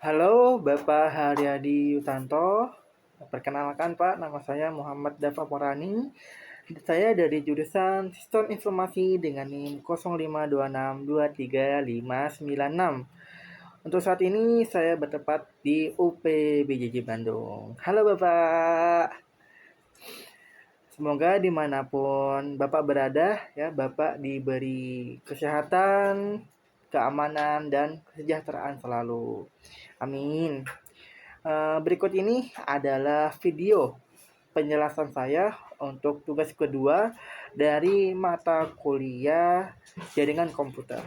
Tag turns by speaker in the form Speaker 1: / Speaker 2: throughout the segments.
Speaker 1: Halo, Bapak Haryadi Yutanto. Perkenalkan Pak, nama saya Muhammad Dafa Porani. Saya dari jurusan Sistem Informasi dengan NIM 0526235596. Untuk saat ini saya bertempat di UPBJJ Bandung. Halo Bapak. Semoga dimanapun Bapak berada, ya Bapak diberi kesehatan, keamanan, dan kesejahteraan selalu. Amin. Berikut ini adalah video penjelasan saya untuk tugas kedua dari mata kuliah jaringan komputer.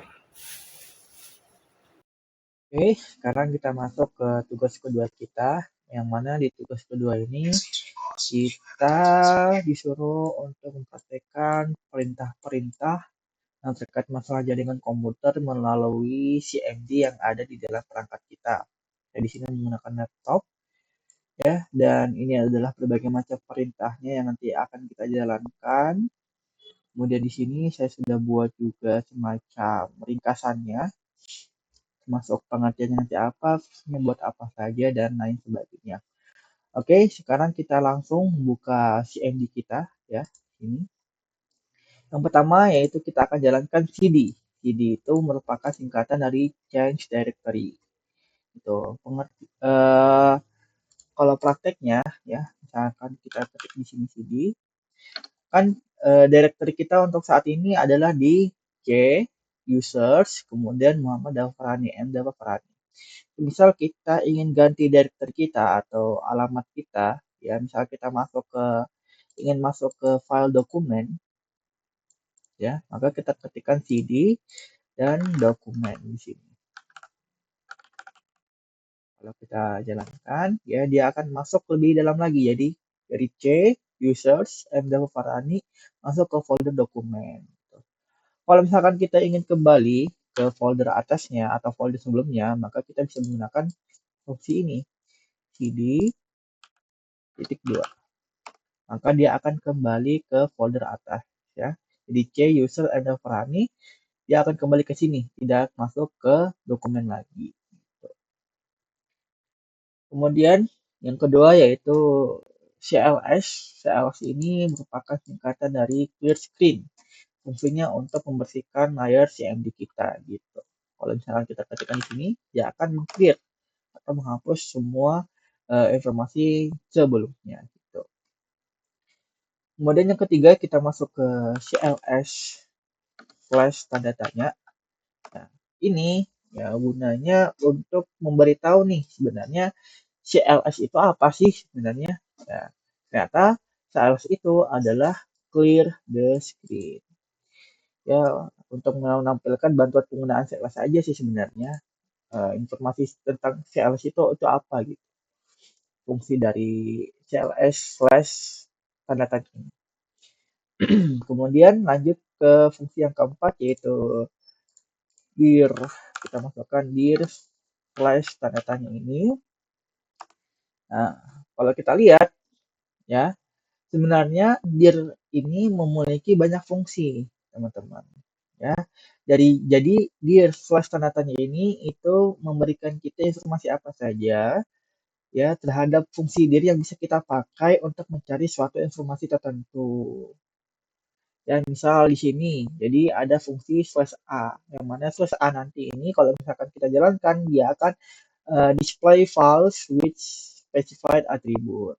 Speaker 2: Oke, sekarang kita masuk ke tugas kedua kita, yang mana di tugas kedua ini kita disuruh untuk mempraktekkan perintah-perintah yang terkait masalah jaringan komputer melalui CMD yang ada di dalam perangkat kita. Saya di sini menggunakan laptop, ya, dan ini adalah berbagai macam perintahnya yang nanti akan kita jalankan. Kemudian di sini saya sudah buat juga semacam ringkasannya, masuk pengertiannya nanti apa, fungsinya buat apa saja, dan lain sebagainya. Oke, sekarang kita langsung buka CMD kita ya. Ini. Yang pertama yaitu kita akan jalankan CD. CD itu merupakan singkatan dari Change Directory. Itu kalau prakteknya ya, misalkan kita ketik di sini CD, kan directory kita untuk saat ini adalah di C users, kemudian Muhammad Dafarani, M Dafarani. Misal kita ingin ganti directory kita atau alamat kita, ya misal kita ingin masuk ke file dokumen, ya maka kita ketikkan cd dan dokumen di sini. Kalau kita jalankan, ya dia akan masuk lebih dalam lagi. Jadi dari C users M Farani masuk ke folder dokumen. Kalau misalkan kita ingin kembali ke folder atasnya atau folder sebelumnya, maka kita bisa menggunakan fungsi ini, cd titik 2. Maka dia akan kembali ke folder atas ya. Jadi C user and Farani dia akan kembali ke sini, tidak masuk ke dokumen lagi. Kemudian yang kedua yaitu CLS. CLS ini merupakan singkatan dari clear screen. Fungsinya untuk membersihkan layar CMD kita gitu. Kalau misalkan kita ketikkan di sini, dia akan meng-clear atau menghapus semua informasi sebelumnya gitu. Kemudian yang ketiga kita masuk ke CLS flash tanda tanya. Nah, ini ya gunanya untuk memberitahu nih sebenarnya CLS itu apa sih sebenarnya. Nah, ternyata CLS itu adalah clear the screen. Ya, untuk menampilkan bantuan penggunaan CLS aja sih sebenarnya. Informasi tentang CLS itu apa gitu. Fungsi dari CLS slash tanda tanya ini. Kemudian lanjut ke fungsi yang keempat yaitu dir. Kita masukkan dir slash tanda tanya ini. Nah, kalau kita lihat ya, sebenarnya dir ini memiliki banyak fungsi, teman-teman. Ya, jadi dir slash tanda tanya ini itu memberikan kita informasi apa saja ya terhadap fungsi dir yang bisa kita pakai untuk mencari suatu informasi tertentu. Ya, misal di sini, jadi ada fungsi slash A, yang mana slash A nanti ini kalau misalkan kita jalankan, dia akan display files with specified attribute.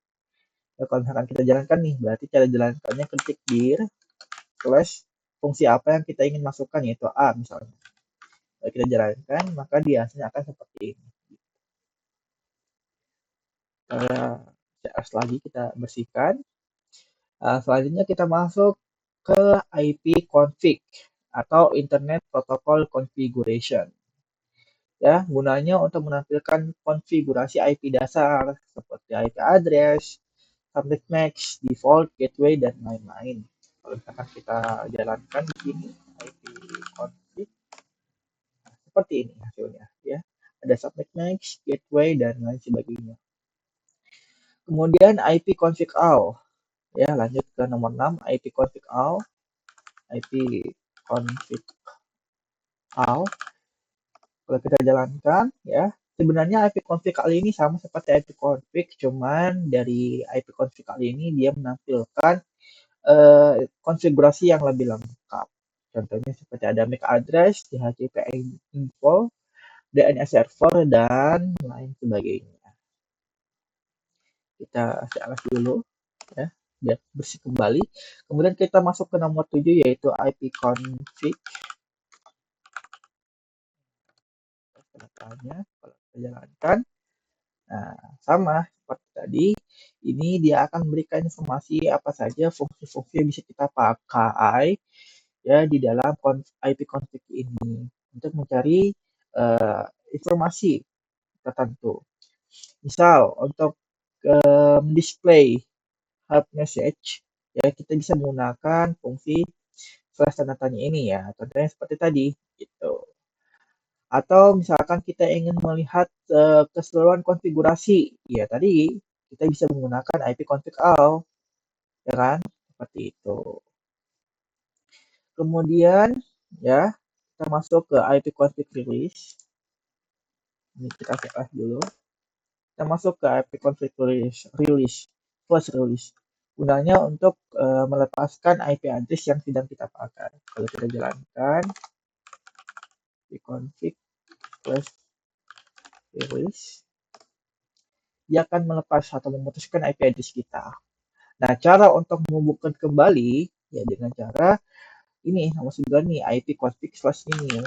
Speaker 2: Ya, kalau misalkan kita jalankan nih, berarti cara jalankannya ketik dir slash fungsi apa yang kita ingin masukkan, yaitu A misalnya. Kalau kita jalankan, maka dia hasilnya akan seperti ini. CS lagi kita bersihkan. Selanjutnya kita masuk ke IP config atau Internet Protocol Configuration. Ya, gunanya untuk menampilkan konfigurasi IP dasar seperti IP address, subnet mask, default, gateway, dan lain-lain. Kalau misalkan kita jalankan di sini IP config, nah, seperti ini hasilnya. Ya, ada subnet mask, gateway, dan lain sebagainya. Kemudian IP config all. Ya, lanjut ke nomor 6, IP config all. IP config all. Kalau kita jalankan ya, Sebenarnya IP config kali ini sama seperti IP config, cuman dari IP config kali ini dia menampilkan konfigurasi yang lebih lengkap. Contohnya seperti ada MAC address, DHCP info, DNS server, dan lain sebagainya. Kita searah dulu ya, biar bersih kembali. Kemudian kita masuk ke nomor 7 yaitu IP config. Kalau kita jalankan, nah, sama seperti tadi, ini dia akan memberikan informasi apa saja fungsi-fungsi yang bisa kita pakai ya di dalam IP config ini untuk mencari informasi tertentu. Misal untuk display help message ya kita bisa menggunakan fungsi flash tanda tanya ini ya. Contohnya seperti tadi gitu. Atau misalkan kita ingin melihat keseluruhan konfigurasi, ya tadi kita bisa menggunakan IP config all, ya kan? Seperti itu. Kemudian ya kita masuk ke IP config release. Ini kita save dulu. Kita masuk ke IP config release, flash release. Gunanya untuk melepaskan IP address yang sedang kita pakai. Kalau kita jalankan IP config flash release, dia akan melepas atau memutuskan IP address kita. Nah, cara untuk menghubungkan kembali ya dengan cara ini sama juga nih IP config slash ini.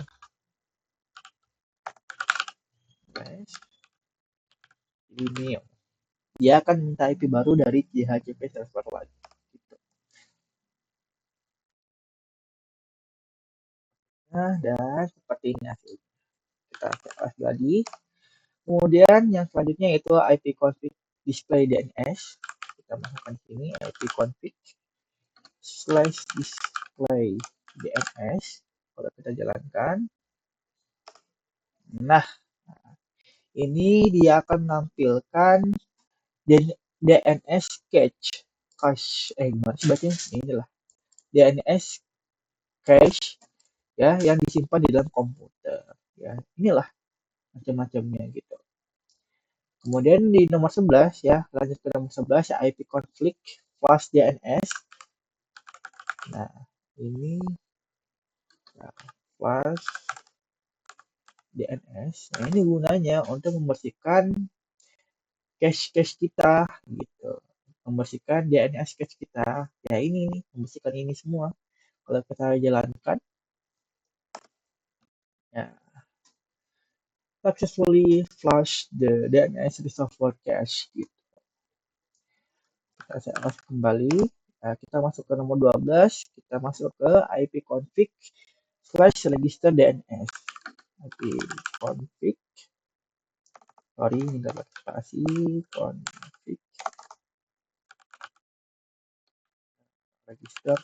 Speaker 2: Ini dia akan minta IP baru dari DHCP server lagi. Gitu. Nah, dan seperti ini hasilnya. Kita cek lagi. Kemudian yang selanjutnya itu IP config display DNS. Kita masukkan di sini IP config slash display DNS. Kalau kita jalankan, nah ini dia akan menampilkan DNS gimana sih bacanya? Inilah DNS cache ya yang disimpan di dalam komputer. Ya, inilah macam-macamnya gitu. Kemudian di nomor 11 ya, lanjut ke nomor 11 ya, IP config flash DNS. Nah, ini ya, flash DNS. Nah, ini gunanya untuk membersihkan cache kita gitu. Membersihkan DNS cache kita. Ya ini nih, membersihkan ini semua. Kalau kita jalankan ya successfully flush the DNS reservoir cache gitu. Kita masuk kembali. Nah, kita masuk ke nomor 12, kita masuk ke IP config slash register DNS. IP config, sorry ini nggak pakai spasi, config register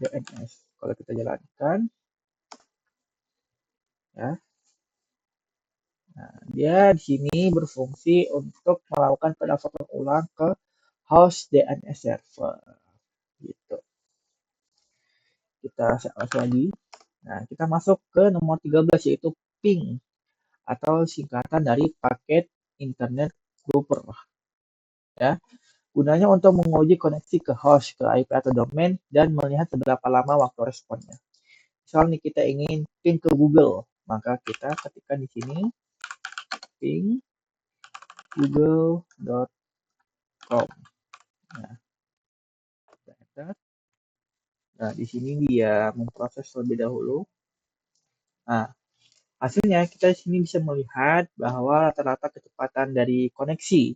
Speaker 2: DNS. Kalau kita jalankan, ya, nah, dia di sini berfungsi untuk melakukan pendaftaran ulang ke host DNS server. Gitu. Kita search lagi. Nah, kita masuk ke nomor 13 yaitu ping atau singkatan dari paket internet grouper. Ya. Gunanya untuk menguji koneksi ke host, ke IP atau domain dan melihat seberapa lama waktu responnya. Misalnya kita ingin ping ke Google, maka kita ketikkan di sini ping google.com. Nah, di sini dia memproses terlebih dahulu. Nah, hasilnya kita di sini bisa melihat bahwa rata-rata kecepatan dari koneksi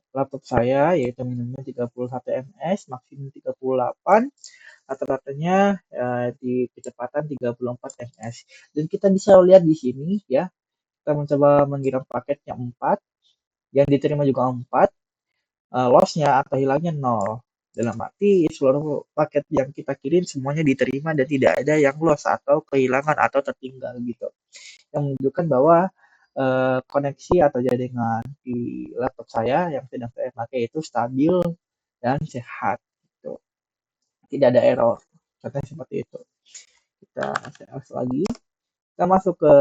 Speaker 2: laptop saya yaitu minimum 31 ms, maksimum 38, rata-ratanya di kecepatan 34 ms. Dan kita bisa lihat di sini ya, kita mencoba mengirim paketnya 4, yang diterima juga 4, lossnya atau hilangnya 0. Dalam arti seluruh paket yang kita kirim semuanya diterima dan tidak ada yang loss atau kehilangan atau tertinggal gitu. Yang menunjukkan bahwa koneksi atau jaringan di laptop saya yang sedang saya pakai itu stabil dan sehat gitu. Tidak ada error. Contohnya seperti itu. Kita share lagi. Kita masuk ke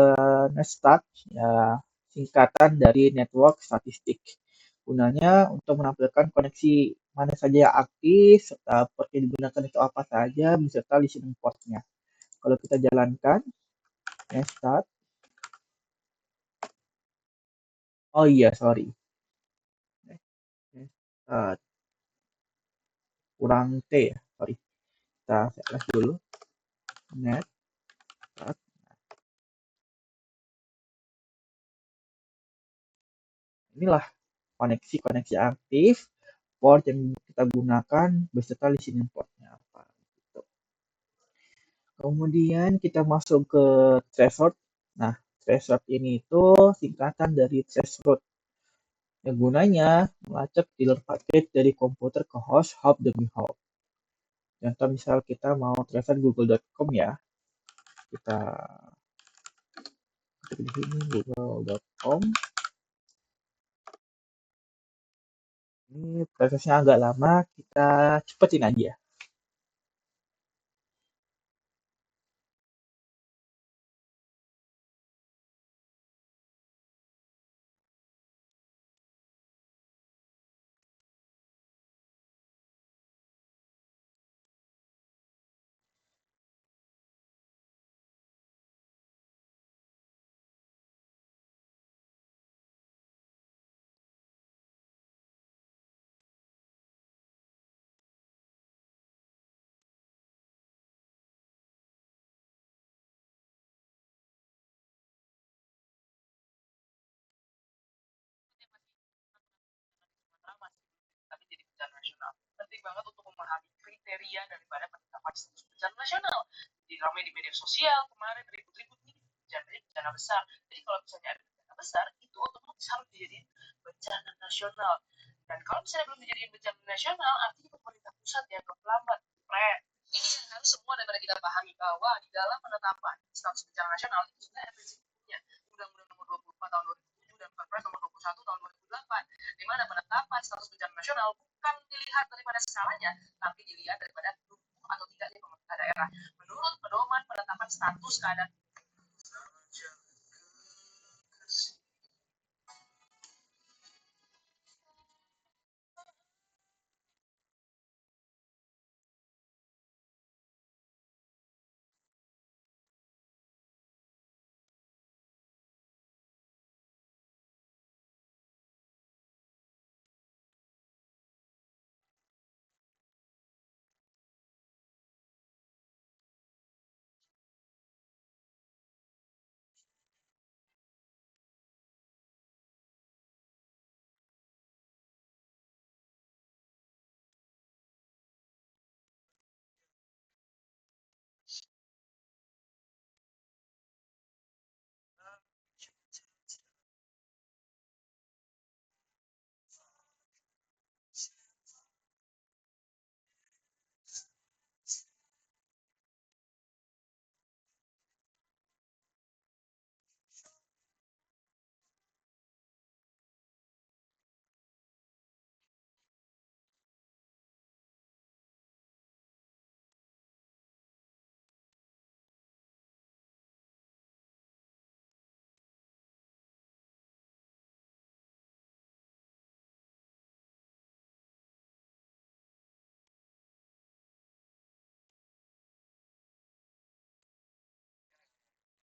Speaker 2: Nestat, ya singkatan dari network statistik. Gunanya untuk menampilkan koneksi mana saja yang aktif, serta port yang digunakan itu apa saja, beserta listening portnya. Kalau kita jalankan, Nestat, oh iya, sorry. Nestat, kurang T ya, sorry. Kita flash dulu, net, inilah koneksi-koneksi aktif, port yang kita gunakan, beserta listening portnya apa. Gitu. Kemudian kita masuk ke threshold. Nah, threshold ini itu singkatan dari threshold. Yang gunanya melacak dealer paket dari komputer ke host hub demi hub. Contoh misal kita mau threshold google.com ya. Kita ketik di sini google.com. Ini prosesnya agak lama, kita cepetin aja. Penting banget untuk memahami kriteria daripada penetapan status bencana nasional. Ramai di media sosial kemarin ribut-ribut nih bencana besar. Jadi kalau misalnya ada bencana besar itu otomatis harus dijadiin bencana nasional. Dan kalau misalnya belum dijadiin bencana nasional, artinya pemerintah pusat yang kelambat. Ini yang harus semua daripada kita pahami bahwa di dalam penetapan status bencana nasional itu sudah ada prinsipnya. Undang-Undang nomor 24 tahun 2007 dan Perpres nomor 21 tahun 2008, di mana penetapan status bencana nasional bukan dilihat daripada skalanya, tapi dilihat daripada dukung atau tidaknya pemerintah daerah. Menurut pedoman penetapan status keadaan.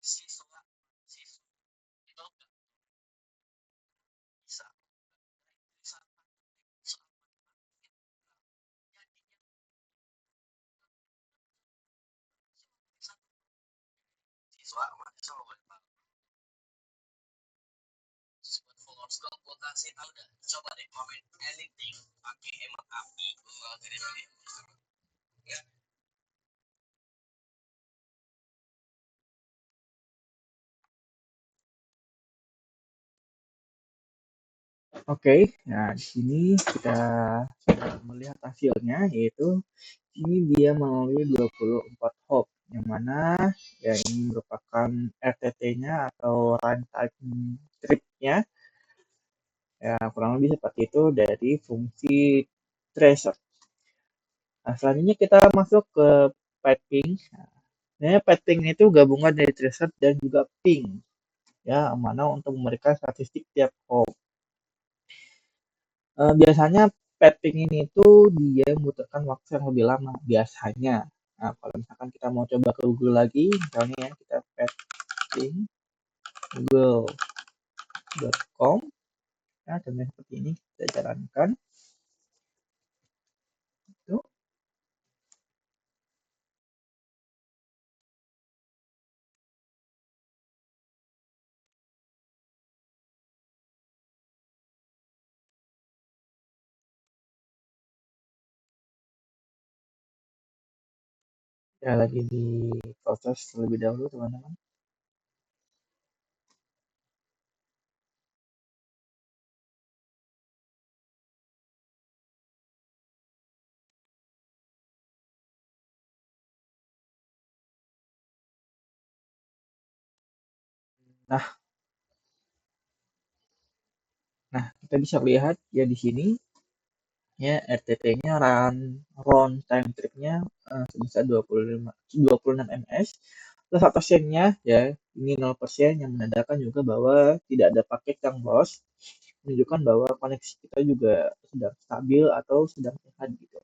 Speaker 2: Siswa itu bisa siswa mahasiswa buat followers gue kasih tau dah, coba deh komen anything pakai emot api gede-gede ya. Oke, nah di sini kita melihat hasilnya, yaitu ini dia melalui 24 hop, yang mana ya ini merupakan RTT-nya atau runtime trip-nya, ya kurang lebih seperti itu dari fungsi tracer. Nah, selanjutnya kita masuk ke piping. Sebenarnya petting itu gabungan dari tracer dan juga ping, ya, mana untuk memberikan statistik tiap hop. Biasanya petting ini itu dia membutuhkan waktu yang lebih lama biasanya. Nah, kalau misalkan kita mau coba ke Google lagi, misalnya ya kita petting google.com, ya, contohnya seperti ini kita jalankan. Itu ya lagi di proses terlebih dahulu teman-teman. Nah, kita bisa lihat ya di sini ya RTT-nya round time trip-nya sebesar 26 ms. Terus absennya ya ini 0% yang menandakan juga bahwa tidak ada paket yang loss, menunjukkan bahwa koneksi kita juga sedang stabil atau sedang sehat gitu.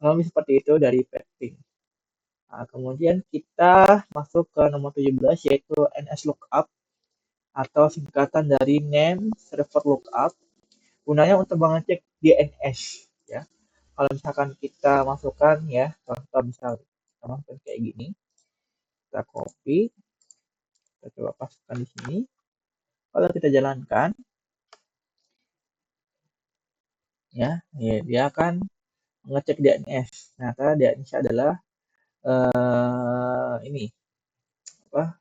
Speaker 2: Kalau seperti itu dari petting. Nah, kemudian kita masuk ke nomor 17 yaitu NS lookup atau singkatan dari name server lookup. Gunanya untuk mengecek DNS ya. Kalau misalkan kita masukkan ya, contoh misal kita masukkan kayak gini, kita copy, kita coba pasukkan di sini. Kalau kita jalankan ya, dia akan mengecek DNS. Nah, ternyata DNS adalah ini apa?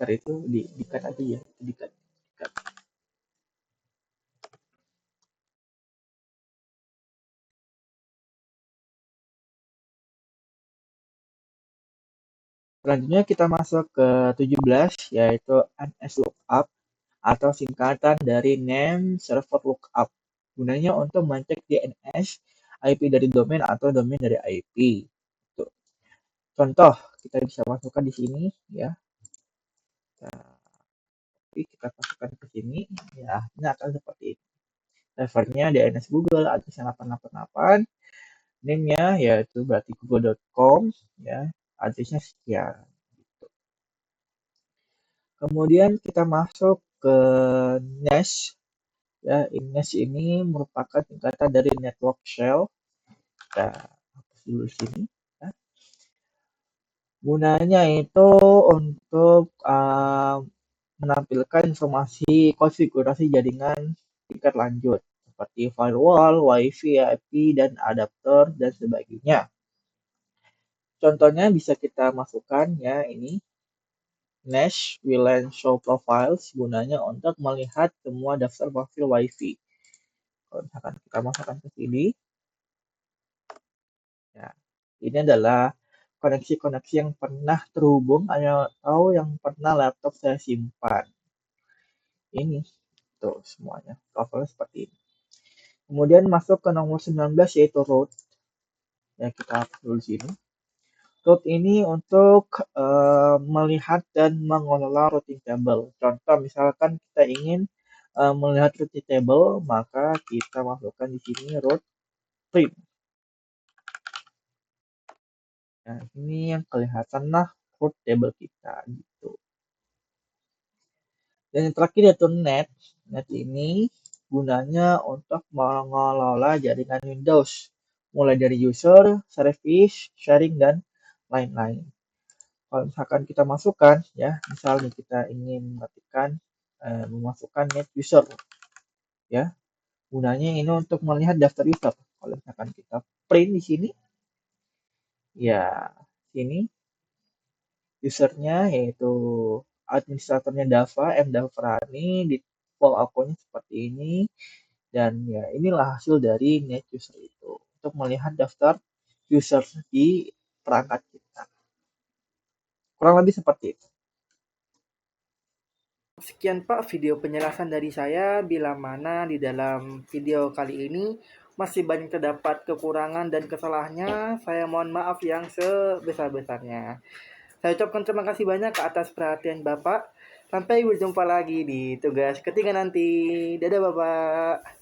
Speaker 2: Ntar itu di-cut aja ya, di-cut. Selanjutnya kita masuk ke 17 yaitu NS lookup atau singkatan dari name server lookup. Gunanya untuk mengecek DNS, IP dari domain atau domain dari IP. Tuh. Contoh kita bisa masukkan di sini ya. Kita masukkan ke sini ya, ini akan seperti ini. Servernya DNS Google addressnya 888, name-nya yaitu berarti google.com ya, addressnya sekian. Kemudian kita masuk ke NAS. Ya, NAS ini merupakan singkatan dari network shell. Kita hapus dulu sini. Ya. Gunanya itu untuk menampilkan informasi konfigurasi jaringan tingkat lanjut seperti firewall, WiFi, IP, dan adapter dan sebagainya. Contohnya bisa kita masukkan ya ini Nash VLAN Show Profiles, gunanya untuk melihat semua daftar profil WiFi. Kalau misalkan kita masukkan ke sini, ya, ini adalah koneksi-koneksi yang pernah terhubung atau yang pernah laptop saya simpan. Ini tuh semuanya profilnya seperti ini. Kemudian masuk ke nomor 19 yaitu root. Ya, kita hapus dulu sini. Root ini untuk melihat dan mengelola routing table. Contoh misalkan kita ingin melihat routing table, maka kita masukkan di sini root print. Nah, ini yang kelihatan lah root table kita gitu. Dan yang terakhir yaitu net. Net ini gunanya untuk mengelola jaringan Windows, mulai dari user, service, sharing, dan lain-lain. Kalau misalkan kita masukkan, ya, misalnya kita ingin memasukkan net user, ya, gunanya ini untuk melihat daftar user. Kalau misalkan kita print di sini, ya, sini usernya yaitu administratornya Dava, M. Davrani, di default akunnya seperti ini, dan ya inilah hasil dari net user itu untuk melihat daftar user di perangkat kita. Kurang lebih seperti itu.
Speaker 1: Sekian Pak video penjelasan dari saya, bila mana di dalam video kali ini masih banyak terdapat kekurangan dan kesalahannya. Saya mohon maaf yang sebesar-besarnya. Saya ucapkan terima kasih banyak atas perhatian Bapak. Sampai berjumpa lagi di tugas ketiga nanti. Dadah Bapak.